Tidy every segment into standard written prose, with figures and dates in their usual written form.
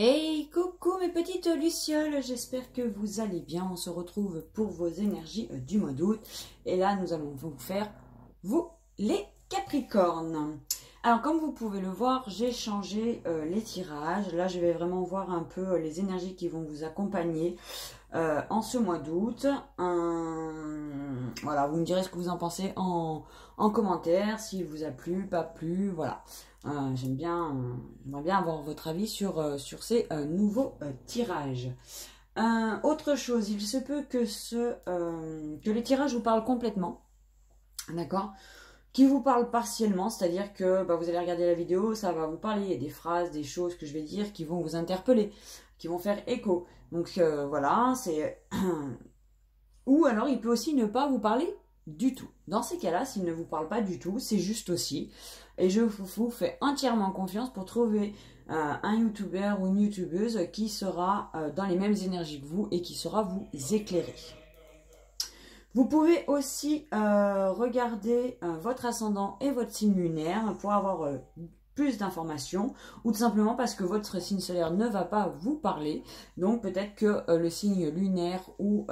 Hey, coucou mes petites lucioles, j'espère que vous allez bien. On se retrouve pour vos énergies du mois d'août. Et là, nous allons vous faire, vous, les Capricornes. Alors, comme vous pouvez le voir, j'ai changé les tirages. Là, je vais vraiment voir un peu les énergies qui vont vous accompagner en ce mois d'août. Voilà, vous me direz ce que vous en pensez en commentaire, s'il vous a plu, pas plu, voilà. J'aimerais bien avoir votre avis sur ces nouveaux tirages. Autre chose, il se peut que les tirages vous parlent complètement, d'accord, qui vous parlent partiellement, c'est-à-dire que vous allez regarder la vidéo, ça va vous parler, il y a des phrases, des choses que je vais dire qui vont vous interpeller, qui vont faire écho. Donc voilà, c'est... Ou alors il peut aussi ne pas vous parler du tout. Dans ces cas-là, s'il ne vous parle pas du tout, c'est juste aussi. Et je vous fais entièrement confiance pour trouver un youtubeur ou une youtubeuse qui sera dans les mêmes énergies que vous et qui saura vous éclairer. Vous pouvez aussi regarder votre ascendant et votre signe lunaire pour avoir plus d'informations, ou tout simplement parce que votre signe solaire ne va pas vous parler. Donc peut-être que le signe lunaire ou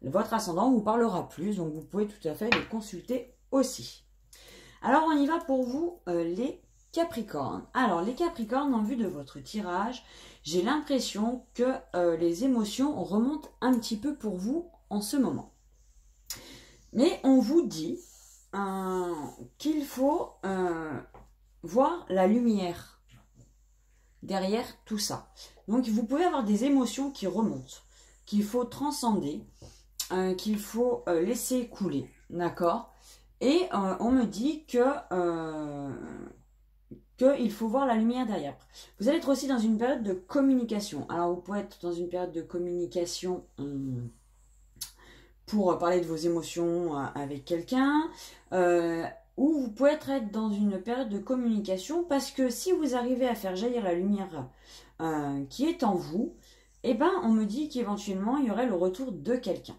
votre ascendant vous parlera plus, donc vous pouvez tout à fait les consulter aussi. Alors on y va pour vous les Capricornes. Alors les Capricornes, en vue de votre tirage, j'ai l'impression que les émotions remontent un petit peu pour vous en ce moment. Mais on vous dit qu'il faut voir la lumière derrière tout ça. Donc vous pouvez avoir des émotions qui remontent, qu'il faut transcender, qu'il faut laisser couler, d'accord? Et on me dit qu'il faut voir la lumière derrière. Vous allez être aussi dans une période de communication. Alors vous pouvez être dans une période de communication pour parler de vos émotions avec quelqu'un, ou vous pouvez être dans une période de communication parce que si vous arrivez à faire jaillir la lumière qui est en vous, eh ben on me dit qu'éventuellement il y aurait le retour de quelqu'un.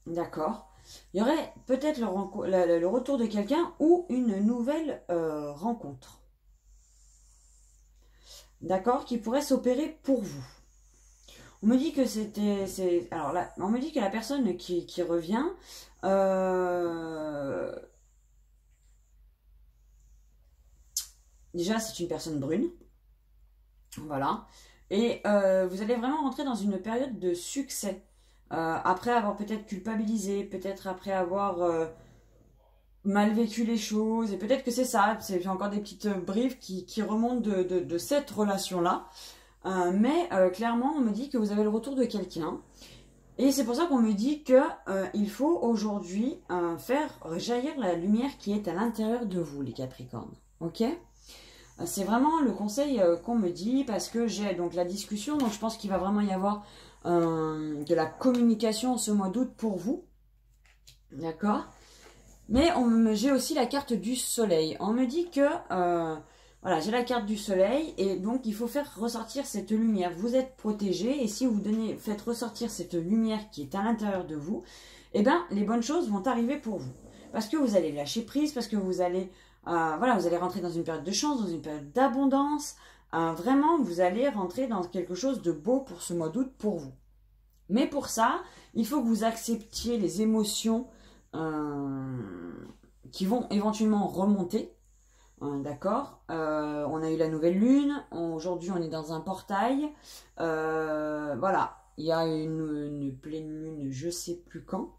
D'accord? Il y aurait peut-être le retour de quelqu'un ou une nouvelle rencontre. D'accord? Qui pourrait s'opérer pour vous. On me dit que alors là, on me dit que la personne qui revient déjà c'est une personne brune. Voilà. Et vous allez vraiment rentrer dans une période de succès. Après avoir peut-être culpabilisé, peut-être après avoir mal vécu les choses, et peut-être que c'est ça, c'est encore des petites briefs qui remontent de cette relation-là. Mais clairement, on me dit que vous avez le retour de quelqu'un. Et c'est pour ça qu'on me dit qu'il faut aujourd'hui faire jaillir la lumière qui est à l'intérieur de vous, les Capricornes. Ok? C'est vraiment le conseil qu'on me dit parce que j'ai donc la discussion. Donc je pense qu'il va vraiment y avoir de la communication ce mois d'août pour vous. D'accord? Mais j'ai aussi la carte du soleil. On me dit que... voilà, j'ai la carte du soleil et donc il faut faire ressortir cette lumière. Vous êtes protégé et si vous faites ressortir cette lumière qui est à l'intérieur de vous, eh bien, les bonnes choses vont arriver pour vous. Parce que vous allez lâcher prise, parce que vous allez, voilà, vous allez rentrer dans une période de chance, dans une période d'abondance. Vraiment, vous allez rentrer dans quelque chose de beau pour ce mois d'août pour vous. Mais pour ça, il faut que vous acceptiez les émotions qui vont éventuellement remonter. D'accord, on a eu la nouvelle lune, aujourd'hui on est dans un portail, voilà, il y a une pleine lune je sais plus quand,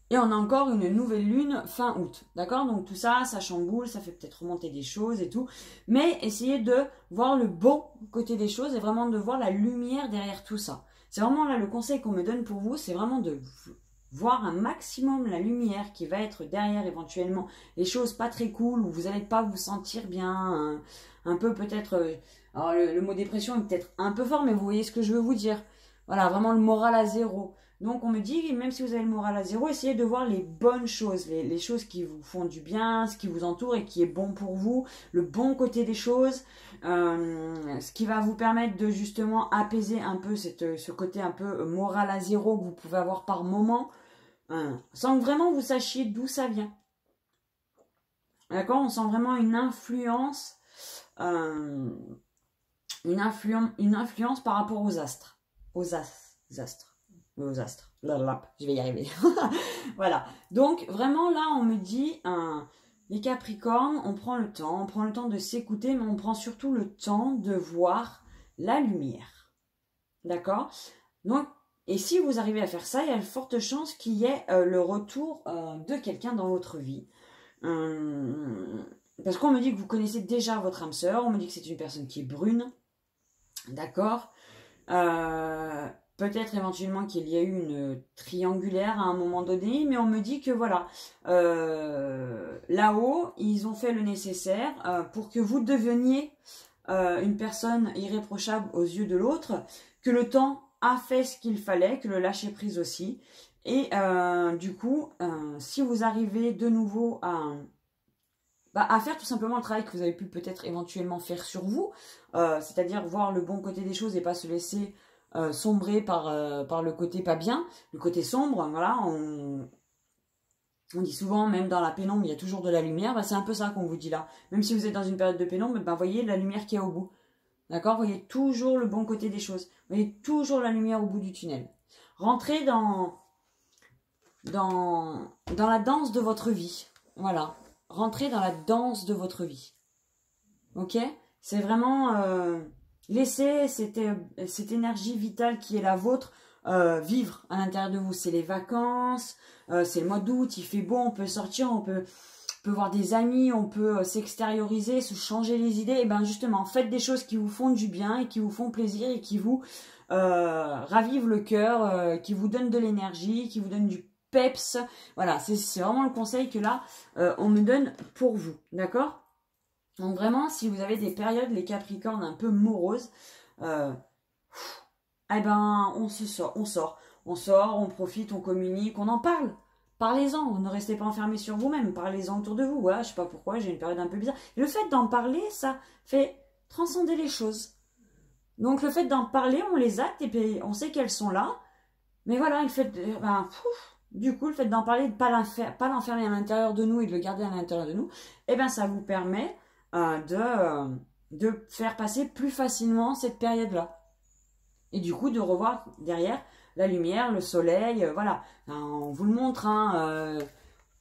et on a encore une nouvelle lune fin août, d'accord, donc tout ça, ça chamboule, ça fait peut-être remonter des choses et tout, mais essayez de voir le bon côté des choses et vraiment de voir la lumière derrière tout ça. C'est vraiment là le conseil qu'on me donne pour vous, c'est vraiment de voir un maximum la lumière qui va être derrière éventuellement les choses pas très cool où vous n'allez pas vous sentir bien, un peu peut-être, alors le mot dépression est peut-être un peu fort mais vous voyez ce que je veux vous dire, voilà, vraiment le moral à zéro. Donc on me dit, même si vous avez le moral à zéro, essayez de voir les bonnes choses, les choses qui vous font du bien, ce qui vous entoure et qui est bon pour vous, le bon côté des choses, ce qui va vous permettre de justement apaiser un peu ce côté un peu moral à zéro que vous pouvez avoir par moment, sans que vraiment vous sachiez d'où ça vient. D'accord? On sent vraiment une influence une influence par rapport aux astres. Aux astres. Blablabla, je vais y arriver. Voilà. Donc, vraiment, là, on me dit, les Capricornes, on prend le temps de s'écouter, mais on prend surtout le temps de voir la lumière. D'accord? Donc, et si vous arrivez à faire ça, il y a de fortes chances qu'il y ait le retour de quelqu'un dans votre vie. Parce qu'on me dit que vous connaissez déjà votre âme sœur, on me dit que c'est une personne qui est brune. D'accord? Peut-être éventuellement qu'il y a eu une triangulaire à un moment donné, mais on me dit que voilà, là-haut, ils ont fait le nécessaire pour que vous deveniez une personne irréprochable aux yeux de l'autre, que le temps a fait ce qu'il fallait, que le lâcher prise aussi. Et du coup, si vous arrivez de nouveau à faire tout simplement le travail que vous avez pu peut-être éventuellement faire sur vous, c'est-à-dire voir le bon côté des choses et pas se laisser sombrer par le côté pas bien, le côté sombre, voilà, on dit souvent, même dans la pénombre, il y a toujours de la lumière, c'est un peu ça qu'on vous dit là. Même si vous êtes dans une période de pénombre, voyez la lumière qui est au bout. D'accord? Voyez toujours le bon côté des choses. Voyez toujours la lumière au bout du tunnel. Rentrez dans la danse de votre vie. Voilà. Rentrez dans la danse de votre vie. Ok? C'est vraiment laisser cette énergie vitale qui est la vôtre vivre à l'intérieur de vous. C'est les vacances, c'est le mois d'août, il fait beau, on peut sortir, on peut voir des amis, on peut s'extérioriser, se changer les idées. Et bien justement, faites des choses qui vous font du bien et qui vous font plaisir et qui vous ravivent le cœur, qui vous donnent de l'énergie, qui vous donnent du peps. Voilà, c'est vraiment le conseil que là, on me donne pour vous. D'accord? Donc vraiment, si vous avez des périodes, les Capricornes, un peu moroses, on sort, on profite, on communique, on en parle. Parlez-en, ne restez pas enfermés sur vous-même, parlez-en autour de vous. Ouais, je sais pas pourquoi, j'ai une période un peu bizarre. Et le fait d'en parler, ça fait transcender les choses. Donc le fait d'en parler, on les acte et puis on sait qu'elles sont là. Mais voilà, du coup, le fait d'en parler, de pas l'enfermer à l'intérieur de nous et de le garder à l'intérieur de nous, ça vous permet de faire passer plus facilement cette période-là. Et du coup, de revoir derrière la lumière, le soleil, voilà. On vous le montre,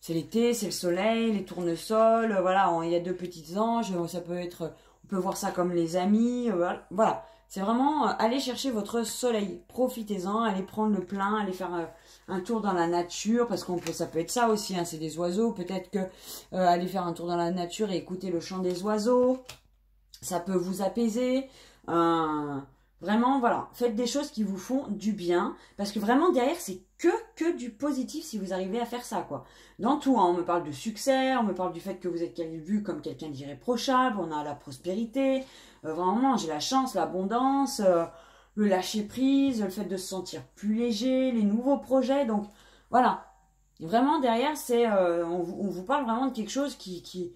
c'est l'été, c'est le soleil, les tournesols, voilà, il y a deux petits anges, ça peut être, on peut voir ça comme les amis, voilà. C'est vraiment aller chercher votre soleil, profitez-en, allez prendre le plein, allez faire un tour dans la nature, parce ça peut être ça aussi, c'est des oiseaux, peut-être que aller faire un tour dans la nature et écouter le chant des oiseaux, ça peut vous apaiser, vraiment, voilà, faites des choses qui vous font du bien, parce que vraiment derrière, c'est que du positif si vous arrivez à faire ça, quoi. Dans tout, on me parle de succès, on me parle du fait que vous êtes vu comme quelqu'un d'irréprochable, on a la prospérité, vraiment, j'ai la chance, l'abondance, le lâcher prise, le fait de se sentir plus léger, les nouveaux projets, donc voilà. Vraiment derrière, on vous parle vraiment de quelque chose qui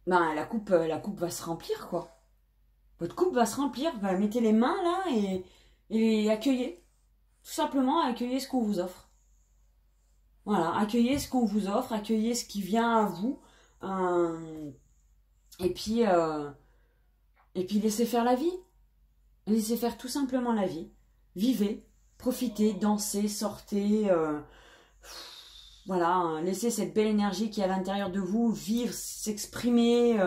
la coupe va se remplir, quoi. Votre coupe va se remplir, mettez les mains là et accueillez. Tout simplement, accueillez ce qu'on vous offre. Voilà, accueillez ce qu'on vous offre, accueillez ce qui vient à vous. Et puis laissez faire la vie. Laissez faire tout simplement la vie. Vivez, profitez, dansez, sortez. Voilà, laissez cette belle énergie qui est à l'intérieur de vous vivre, s'exprimer,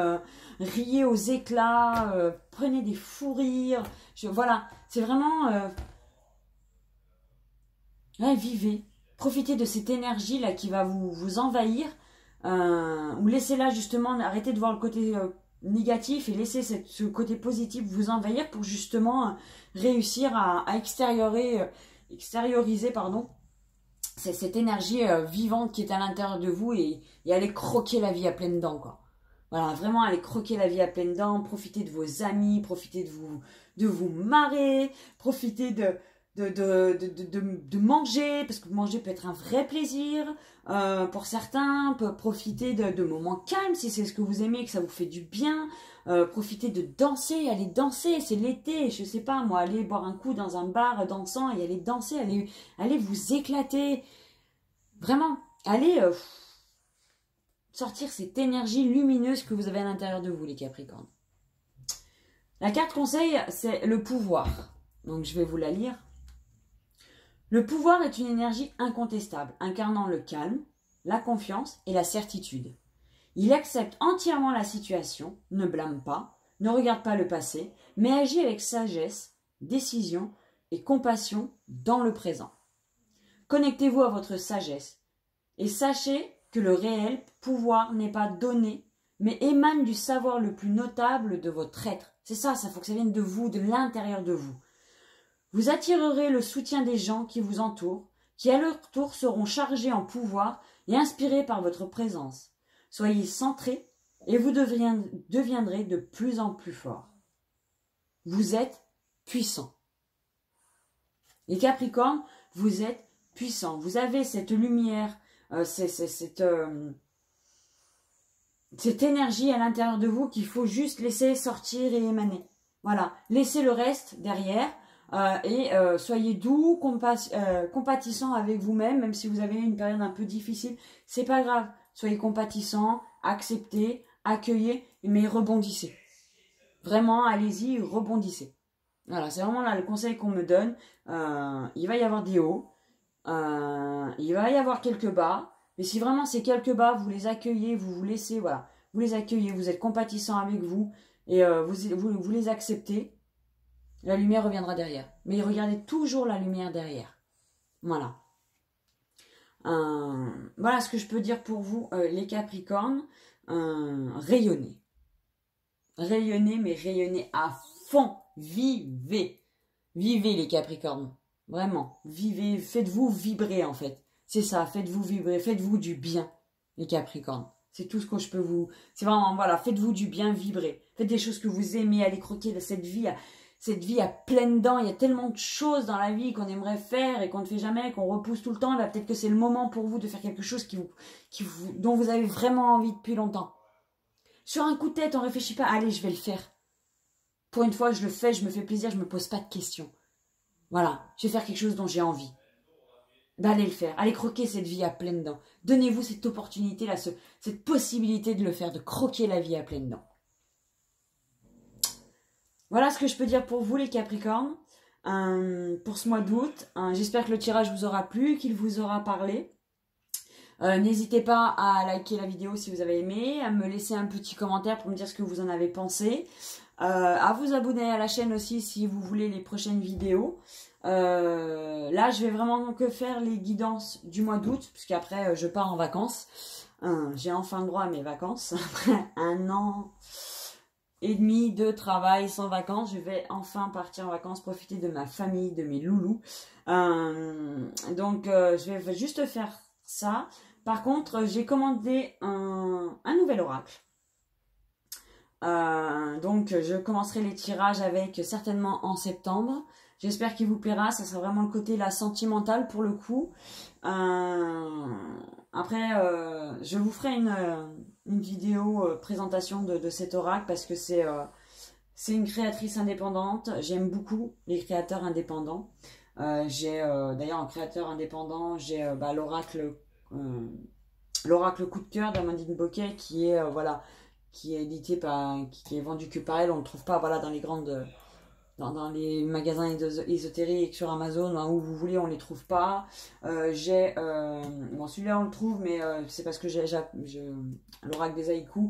riez aux éclats, prenez des fous rires. Voilà, c'est vraiment... vivez, profitez de cette énergie-là qui va vous envahir, ou laissez-la justement, arrêtez de voir le côté négatif et laissez ce côté positif vous envahir pour justement réussir à extérioriser, pardon, c'est cette énergie vivante qui est à l'intérieur de vous et aller croquer la vie à pleines dents, quoi. Voilà, vraiment aller croquer la vie à pleines dents, profiter de vos amis, profiter de vous marrer, profiter de manger, parce que manger peut être un vrai plaisir pour certains, profiter de moments calmes si c'est ce que vous aimez, que ça vous fait du bien, profiter de danser, aller danser, c'est l'été, je sais pas moi, aller boire un coup dans un bar dansant et aller danser, aller vous éclater, vraiment, allez sortir cette énergie lumineuse que vous avez à l'intérieur de vous, les Capricornes. La carte conseil, c'est le pouvoir. Donc, je vais vous la lire. Le pouvoir est une énergie incontestable, incarnant le calme, la confiance et la certitude. Il accepte entièrement la situation, ne blâme pas, ne regarde pas le passé, mais agit avec sagesse, décision et compassion dans le présent. Connectez-vous à votre sagesse et sachez que le réel pouvoir n'est pas donné, mais émane du savoir le plus notable de votre être. C'est ça, ça faut que ça vienne de vous, de l'intérieur de vous. Vous attirerez le soutien des gens qui vous entourent, qui à leur tour seront chargés en pouvoir et inspirés par votre présence. Soyez centrés et vous deviendrez de plus en plus fort. Vous êtes puissant. Les Capricornes, vous êtes puissants. Vous avez cette lumière, cette énergie à l'intérieur de vous qu'il faut juste laisser sortir et émaner. Voilà, laissez le reste derrière et soyez doux, compatissants avec vous-même, même si vous avez une période un peu difficile, c'est pas grave. Soyez compatissants, acceptez, accueillez, mais rebondissez. Vraiment, allez-y, rebondissez. Voilà, c'est vraiment là le conseil qu'on me donne. Il va y avoir des hauts, il va y avoir quelques bas, mais si vraiment ces quelques bas, vous les accueillez, vous vous laissez, voilà, vous les accueillez, vous êtes compatissants avec vous, et vous les acceptez, la lumière reviendra derrière. Mais regardez toujours la lumière derrière. Voilà. Voilà ce que je peux dire pour vous, les Capricornes. Rayonnez. Rayonnez, mais rayonnez à fond. Vivez. Vivez, les Capricornes. Vraiment. Vivez. Faites-vous vibrer, en fait. C'est ça. Faites-vous vibrer. Faites-vous du bien, les Capricornes. C'est tout ce que je peux vous... C'est vraiment, voilà. Faites-vous du bien, vibrer. Faites des choses que vous aimez. Allez croquer de cette vie à pleines dents. Il y a tellement de choses dans la vie qu'on aimerait faire et qu'on ne fait jamais, qu'on repousse tout le temps. Là, peut-être que c'est le moment pour vous de faire quelque chose dont vous avez vraiment envie depuis longtemps. Sur un coup de tête, on ne réfléchit pas. Allez, je vais le faire. Pour une fois, je le fais, je me fais plaisir, je ne me pose pas de questions. Voilà, je vais faire quelque chose dont j'ai envie. Allez le faire. Allez croquer cette vie à pleines dents. Donnez-vous cette opportunité-là, cette possibilité de le faire, de croquer la vie à pleines dents. Voilà ce que je peux dire pour vous, les Capricornes, pour ce mois d'août. J'espère que le tirage vous aura plu, qu'il vous aura parlé. N'hésitez pas à liker la vidéo si vous avez aimé, à me laisser un petit commentaire pour me dire ce que vous en avez pensé, à vous abonner à la chaîne aussi si vous voulez les prochaines vidéos. Là, je vais vraiment que faire les guidances du mois d'août, puisqu'après je pars en vacances. J'ai enfin le droit à mes vacances, après 1 an et demi de travail sans vacances. Je vais enfin partir en vacances, profiter de ma famille, de mes loulous. Donc, je vais juste faire ça. Par contre, j'ai commandé un nouvel oracle. Donc, je commencerai les tirages avec certainement en septembre. J'espère qu'il vous plaira. Ça sera vraiment le côté là, sentimental pour le coup. Après, je vous ferai une vidéo présentation de cet oracle parce que c'est une créatrice indépendante. J'aime beaucoup les créateurs indépendants. J'ai d'ailleurs un créateur indépendant, j'ai l'oracle coup de cœur d'Amandine Boquet qui est qui est édité qui est vendu que par elle. On ne le trouve pas dans les grandes dans les magasins ésotériques sur Amazon, où vous voulez, on les trouve pas. Bon, celui-là on le trouve, mais c'est parce que j'ai l'oracle des haïkus,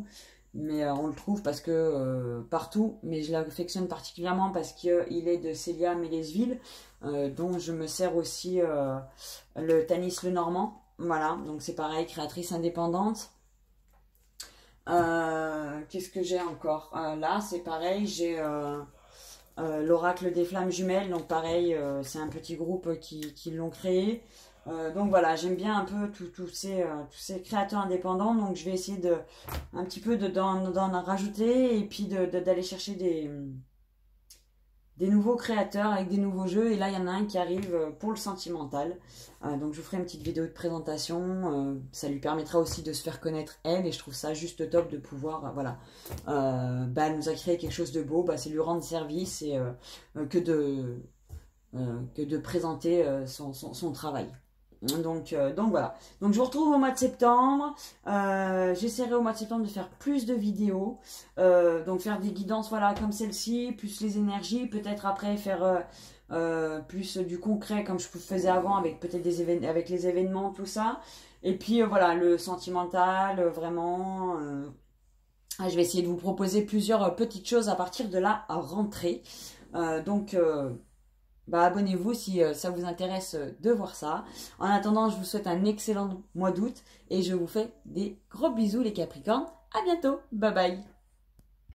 mais on le trouve parce que partout, mais je l'affectionne particulièrement parce qu'il est de Célia Mélesville, dont je me sers aussi le Tanis Lenormand. Voilà, donc c'est pareil, créatrice indépendante. Qu'est-ce que j'ai encore là, c'est pareil, j'ai l'oracle des flammes jumelles, donc pareil, c'est un petit groupe qui l'ont créé. Donc voilà, j'aime bien un peu tous ces créateurs indépendants, donc je vais essayer un petit peu d'en rajouter et puis d'aller chercher des nouveaux créateurs avec des nouveaux jeux. Et là, il y en a un qui arrive pour le sentimental. Donc je vous ferai une petite vidéo de présentation. Ça lui permettra aussi de se faire connaître elle. Et je trouve ça juste top de pouvoir, elle nous a créé quelque chose de beau. C'est lui rendre service et que de présenter son travail. Donc voilà. Donc je vous retrouve au mois de septembre. J'essaierai au mois de septembre de faire plus de vidéos. Donc faire des guidances voilà, comme celle-ci, plus les énergies. Peut-être après faire plus du concret comme je faisais avant avec peut-être des événements, avec les événements, tout ça. Et puis voilà, le sentimental, vraiment. Je vais essayer de vous proposer plusieurs petites choses à partir de la rentrée. Donc abonnez-vous si ça vous intéresse de voir ça. En attendant, je vous souhaite un excellent mois d'août et je vous fais des gros bisous les Capricornes. À bientôt. Bye bye.